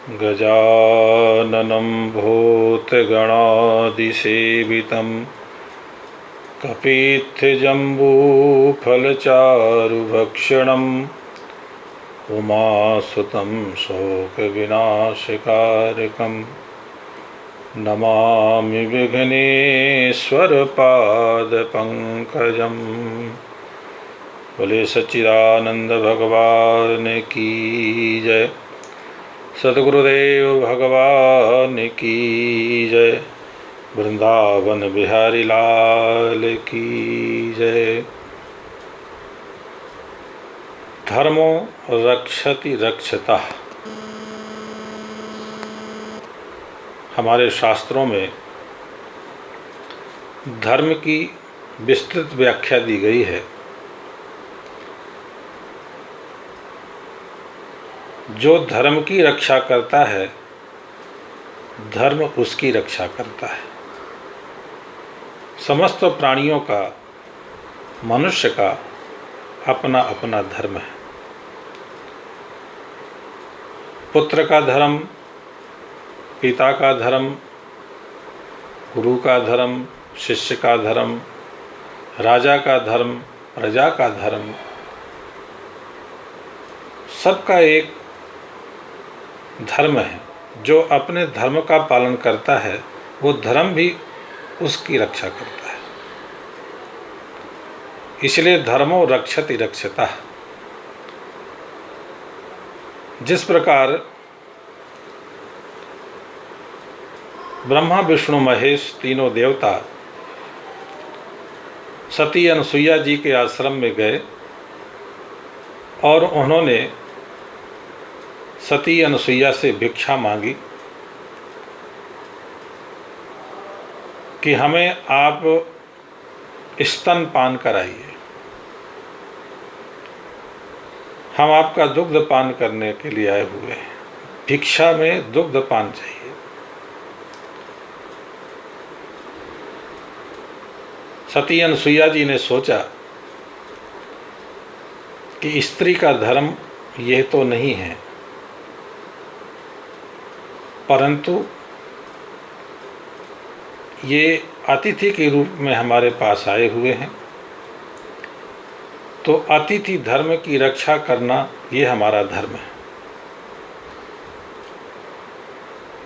गजाननं भूतगणादिसेवितं कपित्थजम्बूफलचारुभक्षणम् उमासुतं शोकविनाशकारकं नमामि विघ्नेश्वरपादपङ्कजम्। बोले सच्चिदानंद भगवान की जय, सद्गुरुदेव भगवान की जय, वृंदावन बिहारी लाल की जय। धर्मो रक्षति रक्षतः। हमारे शास्त्रों में धर्म की विस्तृत व्याख्या दी गई है। जो धर्म की रक्षा करता है, धर्म उसकी रक्षा करता है। समस्त प्राणियों का, मनुष्य का अपना अपना धर्म है। पुत्र का धर्म, पिता का धर्म, गुरु का धर्म, शिष्य का धर्म, राजा का धर्म, प्रजा का धर्म, सबका एक धर्म है। जो अपने धर्म का पालन करता है, वो धर्म भी उसकी रक्षा करता है। इसलिए धर्मो रक्षति रक्षतः। जिस प्रकार ब्रह्मा विष्णु महेश तीनों देवता सती अनसुईया जी के आश्रम में गए और उन्होंने सती अनसुईया से भिक्षा मांगी कि हमें आप स्तनपान कराइए, हम आपका दुग्ध पान करने के लिए आए हुए हैं, भिक्षा में दुग्ध पान चाहिए। सती अनसुईया जी ने सोचा कि स्त्री का धर्म यह तो नहीं है, परंतु ये अतिथि के रूप में हमारे पास आए हुए हैं, तो अतिथि धर्म की रक्षा करना ये हमारा धर्म है।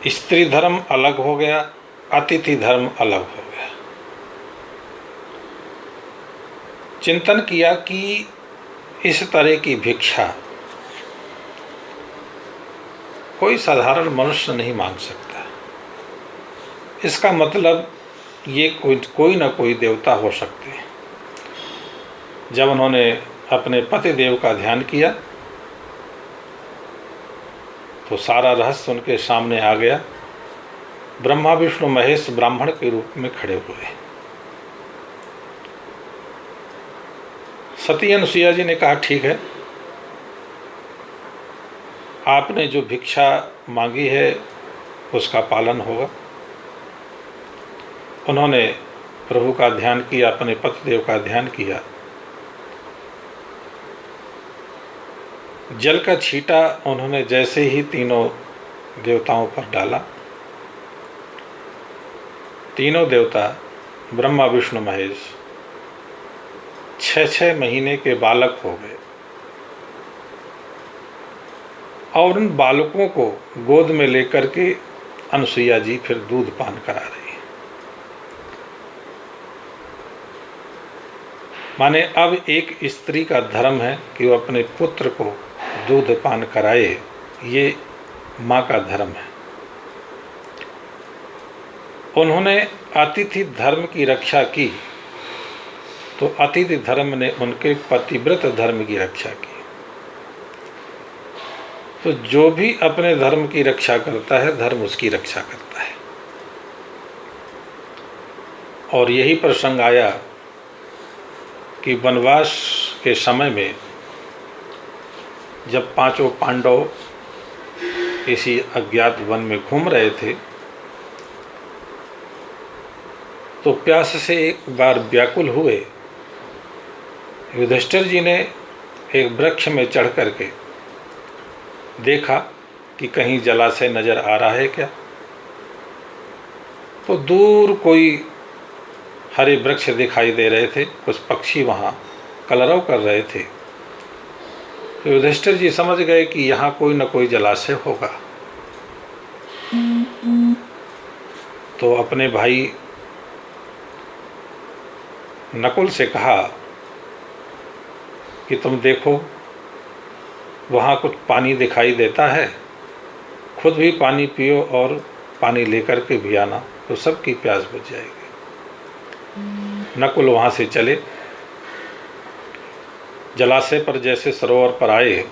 स्त्री धर्म अलग हो गया, अतिथि धर्म अलग हो गया। चिंतन किया कि इस तरह की भिक्षा कोई साधारण मनुष्य नहीं मांग सकता। इसका मतलब ये कोई ना कोई देवता हो सकते हैं। जब उन्होंने अपने पति देव का ध्यान किया तो सारा रहस्य उनके सामने आ गया। ब्रह्मा विष्णु महेश ब्राह्मण के रूप में खड़े हुए। सती अनसुईया जी ने कहा, ठीक है, आपने जो भिक्षा मांगी है उसका पालन होगा। उन्होंने प्रभु का ध्यान किया, अपने पतिदेव का ध्यान किया। जल का छींटा उन्होंने जैसे ही तीनों देवताओं पर डाला, तीनों देवता ब्रह्मा विष्णु महेश 6-6 महीने के बालक हो गए और उन बालकों को गोद में लेकर के अनसुईया जी फिर दूध पान करा रही है। माने अब एक स्त्री का धर्म है कि वो अपने पुत्र को दूध पान कराए, ये माँ का धर्म है। उन्होंने अतिथि धर्म की रक्षा की तो अतिथि धर्म ने उनके पतिव्रत धर्म की रक्षा की। तो जो भी अपने धर्म की रक्षा करता है, धर्म उसकी रक्षा करता है। और यही प्रसंग आया कि वनवास के समय में जब पांचों पांडव किसी अज्ञात वन में घूम रहे थे तो प्यास से एक बार व्याकुल हुए। युधिष्ठिर जी ने एक वृक्ष में चढ़ करके देखा कि कहीं जलाशय नज़र आ रहा है क्या। तो दूर कोई हरे वृक्ष दिखाई दे रहे थे, कुछ पक्षी वहाँ कलरव कर रहे थे। तो युधिष्ठिर जी समझ गए कि यहाँ कोई न कोई जलाशय होगा। तो अपने भाई नकुल से कहा कि तुम देखो वहाँ कुछ पानी दिखाई देता है, खुद भी पानी पियो और पानी लेकर के भी आना, तो सबकी प्यास बुझ जाएगी। नकुल वहाँ से चले, जलाशय पर जैसे सरोवर पर आए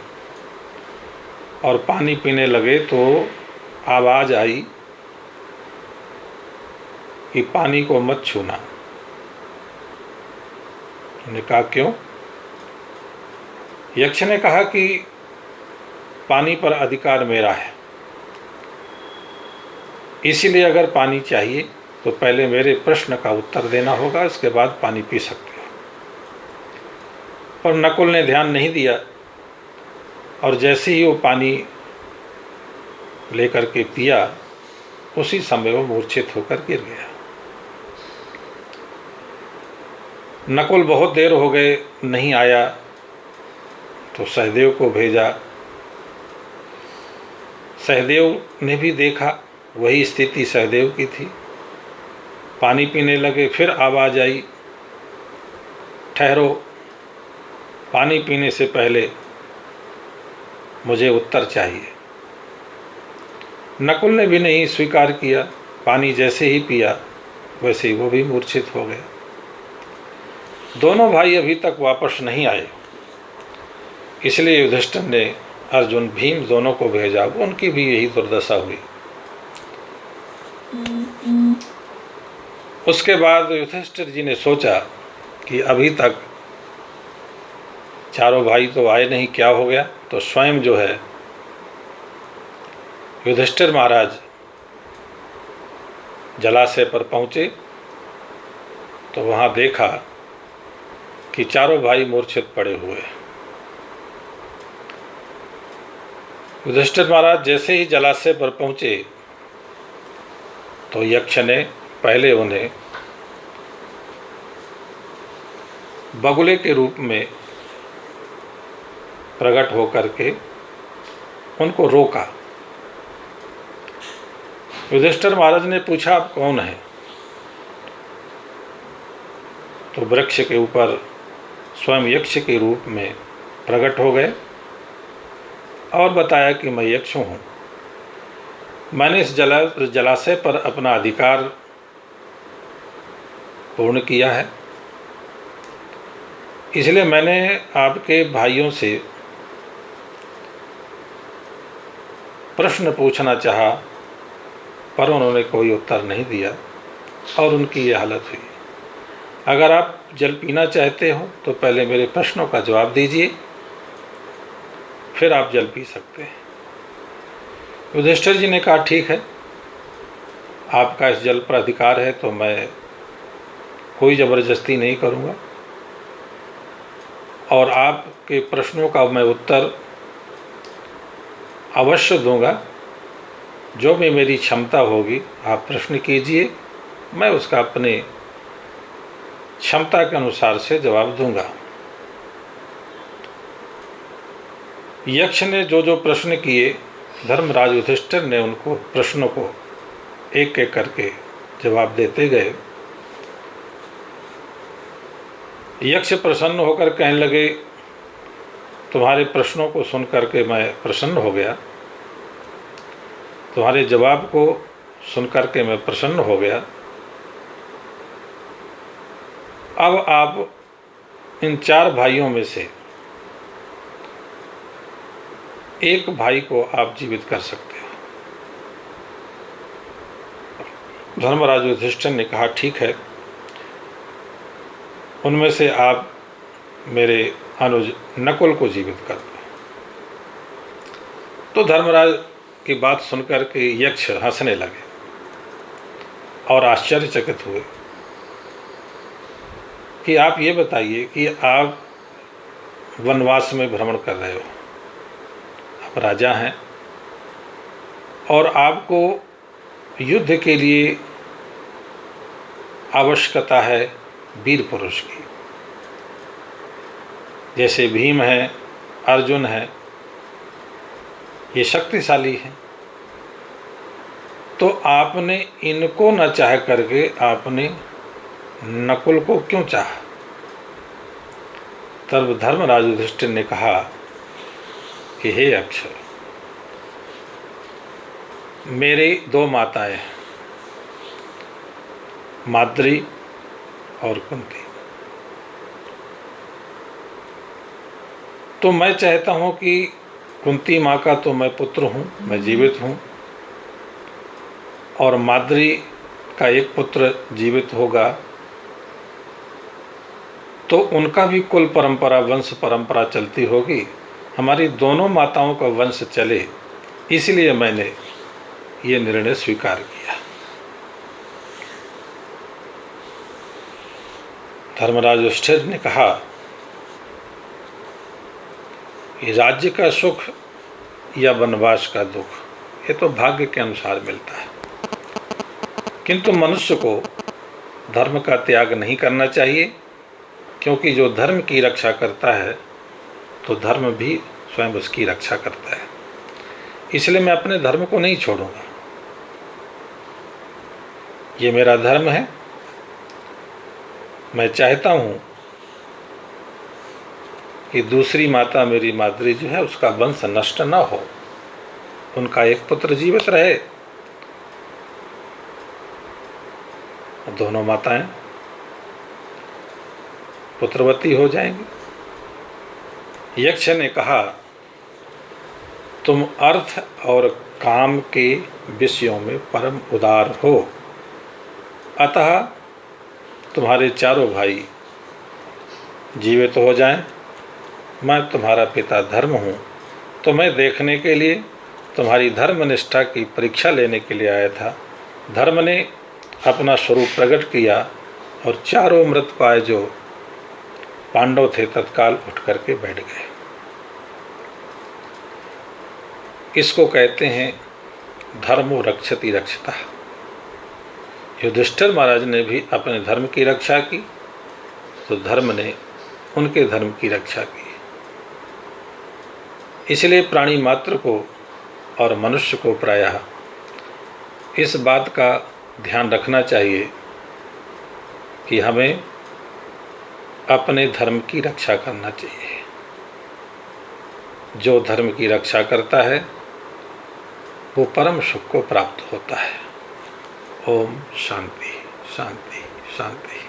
और पानी पीने लगे तो आवाज़ आई कि पानी को मत छूना। उन्होंने कहा क्यों? यक्ष ने कहा कि पानी पर अधिकार मेरा है, इसीलिए अगर पानी चाहिए तो पहले मेरे प्रश्न का उत्तर देना होगा, इसके बाद पानी पी सकते हो। पर नकुल ने ध्यान नहीं दिया और जैसे ही वो पानी लेकर के पिया, उसी समय वो मूर्छित होकर गिर गया। नकुल बहुत देर हो गए नहीं आया, तो सहदेव को भेजा। सहदेव ने भी देखा, वही स्थिति सहदेव की थी। पानी पीने लगे, फिर आवाज़ आई, ठहरो, पानी पीने से पहले मुझे उत्तर चाहिए। नकुल ने भी नहीं स्वीकार किया। पानी जैसे ही पिया वैसे ही वो भी मूर्छित हो गया। दोनों भाई अभी तक वापस नहीं आए, इसलिए युधिष्ठिर ने अर्जुन भीम दोनों को भेजा। उनकी भी यही दुर्दशा हुई। उसके बाद युधिष्ठिर जी ने सोचा कि अभी तक चारों भाई तो आए नहीं, क्या हो गया। तो स्वयं जो है युधिष्ठिर महाराज जलाशय पर पहुँचे तो वहाँ देखा कि चारों भाई मूर्छित पड़े हुए। युधिष्ठिर महाराज जैसे ही जलाशय पर पहुँचे तो यक्ष ने पहले उन्हें बगुले के रूप में प्रकट होकर के उनको रोका। युधिष्ठिर महाराज ने पूछा, आप कौन हैं? तो वृक्ष के ऊपर स्वयं यक्ष के रूप में प्रकट हो गए और बताया कि मैं यक्ष हूँ। मैंने इस जलाशय पर अपना अधिकार पूर्ण किया है, इसलिए मैंने आपके भाइयों से प्रश्न पूछना चाहा, पर उन्होंने कोई उत्तर नहीं दिया और उनकी ये हालत हुई। अगर आप जल पीना चाहते हो तो पहले मेरे प्रश्नों का जवाब दीजिए, फिर आप जल पी सकते हैं। युधिष्ठिर जी ने कहा, ठीक है, आपका इस जल पर अधिकार है तो मैं कोई ज़बरदस्ती नहीं करूँगा और आपके प्रश्नों का मैं उत्तर अवश्य दूंगा। जो भी मेरी क्षमता होगी आप प्रश्न कीजिए, मैं उसका अपने क्षमता के अनुसार से जवाब दूंगा। यक्ष ने जो जो प्रश्न किए, धर्मराज युधिष्ठिर ने उनको प्रश्नों को एक एक करके जवाब देते गए। यक्ष प्रसन्न होकर कहने लगे, तुम्हारे प्रश्नों को सुन करके मैं प्रसन्न हो गया, तुम्हारे जवाब को सुन करके मैं प्रसन्न हो गया। अब आप इन चार भाइयों में से एक भाई को आप जीवित कर सकते हो। धर्मराज युधिष्ठिर ने कहा, ठीक है, उनमें से आप मेरे अनुज नकुल को जीवित कर दो। तो धर्मराज की बात सुनकर के यक्ष हंसने लगे और आश्चर्यचकित हुए कि आप ये बताइए कि आप वनवास में भ्रमण कर रहे हो, आप राजा हैं, और आपको युद्ध के लिए आवश्यकता है वीर पुरुष की। जैसे भीम है, अर्जुन है, ये शक्तिशाली हैं, तो आपने इनको न चाह करके आपने नकुल को क्यों चाहा? तब धर्मराज युधिष्ठिर ने कहा कि हे अक्षय, मेरी दो माताएं हैं, माद्री और कुंती। तो मैं चाहता हूं कि कुंती माँ का तो मैं पुत्र हूं, मैं जीवित हूं, और माद्री का एक पुत्र जीवित होगा तो उनका भी कुल परंपरा, वंश परंपरा चलती होगी, हमारी दोनों माताओं का वंश चले, इसलिए मैंने ये निर्णय स्वीकार किया। धर्मराज युधिष्ठिर ने कहा कि राज्य का सुख या वनवास का दुख ये तो भाग्य के अनुसार मिलता है, किंतु मनुष्य को धर्म का त्याग नहीं करना चाहिए, क्योंकि जो धर्म की रक्षा करता है तो धर्म भी स्वयं उसकी रक्षा करता है। इसलिए मैं अपने धर्म को नहीं छोड़ूंगा, ये मेरा धर्म है। मैं चाहता हूँ कि दूसरी माता मेरी माद्री जो है उसका वंश नष्ट न हो, उनका एक पुत्र जीवित रहे। दोनों माताएं पुत्रवती हो जाएंगी। यक्ष ने कहा, तुम अर्थ और काम के विषयों में परम उदार हो, अतः तुम्हारे चारों भाई जीवित हो जाएं। मैं तुम्हारा पिता धर्म हूँ, तो मैं देखने के लिए, तुम्हारी धर्मनिष्ठा की परीक्षा लेने के लिए आया था। धर्म ने अपना स्वरूप प्रकट किया और चारों मृतप्राय जो पांडव थे तत्काल उठ करके बैठ गए। इसको कहते हैं धर्मो रक्षति रक्षिता। युधिष्ठिर महाराज ने भी अपने धर्म की रक्षा की, तो धर्म ने उनके धर्म की रक्षा की। इसलिए प्राणी मात्र को और मनुष्य को प्रायः इस बात का ध्यान रखना चाहिए कि हमें अपने धर्म की रक्षा करना चाहिए। जो धर्म की रक्षा करता है वो परम सुख को प्राप्त होता है। ओम शांति शांति शांति।